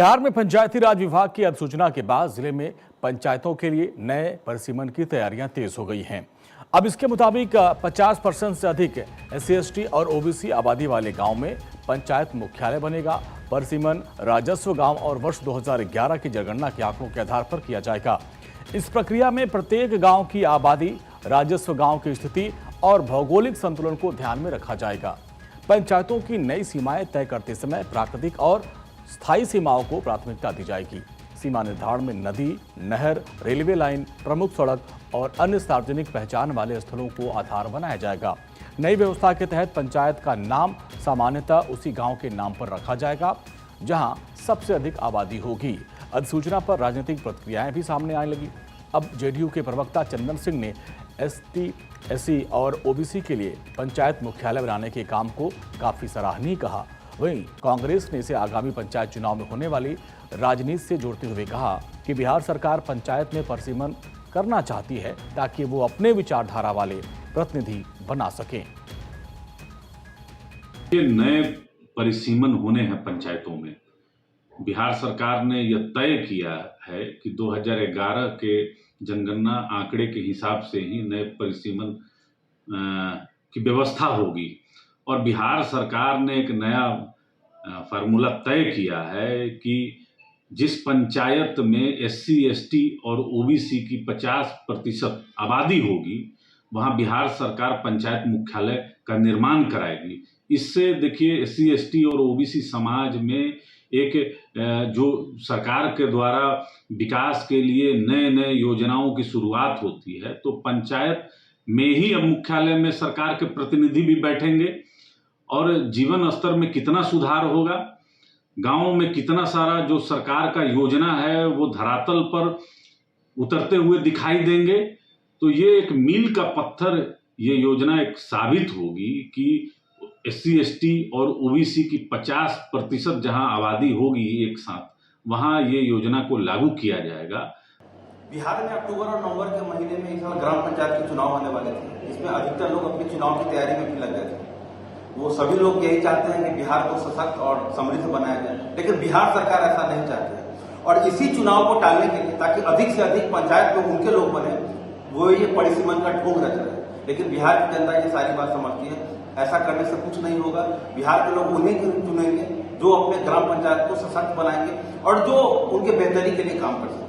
बिहार में पंचायती राज विभाग की अधिसूचना के बाद जिले में पंचायतों के लिए नए परिसीमन की तैयारियां तेज हो गई हैं। अब इसके मुताबिक 50% से अधिक SC/ST और OBC आबादी वाले गांव में पंचायत मुख्यालय बनेगा। परिसीमन राजस्व गांव और वर्ष 2011 की जनगणना के आंकड़ों के आधार पर किया जाएगा। इस प्रक्रिया में प्रत्येक गांव की आबादी, राजस्व गांव की स्थिति और भौगोलिक संतुलन को ध्यान में रखा जाएगा। पंचायतों की नई सीमाएं तय करते समय प्राकृतिक और स्थायी सीमाओं को प्राथमिकता दी जाएगी। सीमा निर्धारण में नदी, नहर, रेलवे लाइन, प्रमुख सड़क और अन्य सार्वजनिक पहचान वाले स्थलों को आधार बनाया जाएगा। नई व्यवस्था के तहत पंचायत का नाम सामान्यतः उसी गांव के नाम पर रखा जाएगा जहां सबसे अधिक आबादी होगी। अधिसूचना पर राजनीतिक प्रतिक्रियाएं भी सामने आने लगी। अब JDU के प्रवक्ता चंदन सिंह ने ST, SC और OBC के लिए पंचायत मुख्यालय बनाने के काम को काफी सराहनीय कहा। वहीं कांग्रेस ने इसे आगामी पंचायत चुनाव में होने वाली राजनीति से जोड़ते हुए कहा कि बिहार सरकार पंचायत में परिसीमन करना चाहती है ताकि वो अपने विचारधारा वाले प्रतिनिधि बना सकें। ये नए परिसीमन होने हैं पंचायतों में। बिहार सरकार ने यह तय किया है कि 2011 के जनगणना आंकड़े के हिसाब से ही नए परिसीमन की व्यवस्था होगी और बिहार सरकार ने एक नया फार्मूला तय किया है कि जिस पंचायत में SC/ST और OBC की 50% आबादी होगी वहां बिहार सरकार पंचायत मुख्यालय का निर्माण कराएगी। इससे देखिए SC/ST और OBC समाज में एक जो सरकार के द्वारा विकास के लिए नए नए योजनाओं की शुरुआत होती है तो पंचायत में ही अब मुख्यालय में सरकार के प्रतिनिधि भी बैठेंगे और जीवन स्तर में कितना सुधार होगा, गांवों में कितना सारा जो सरकार का योजना है वो धरातल पर उतरते हुए दिखाई देंगे। तो ये एक मील का पत्थर ये योजना एक साबित होगी कि SC/ST और OBC की 50% जहां आबादी होगी एक साथ, वहां ये योजना को लागू किया जाएगा। बिहार में अक्टूबर और नवंबर के महीने में इस साल ग्राम पंचायत के चुनाव होने वाले थे, जिसमें अधिकतर लोग अपने चुनाव की तैयारी में भी लग गए थे। वो सभी लोग यही चाहते हैं कि बिहार को सशक्त और समृद्ध बनाया जाए, लेकिन बिहार सरकार ऐसा नहीं चाहती है। और इसी चुनाव को टालने के लिए ताकि अधिक से अधिक पंचायत में उनके लोग बने, वो ये परिसीमन का ढोंग रच रहे हैं। लेकिन बिहार की जनता ये सारी बात समझती है, ऐसा करने से कुछ नहीं होगा। बिहार के लोग उन्हीं को चुनेंगे जो अपने ग्राम पंचायत को सशक्त बनाएंगे और जो उनके बेहतरी के लिए काम कर सकें।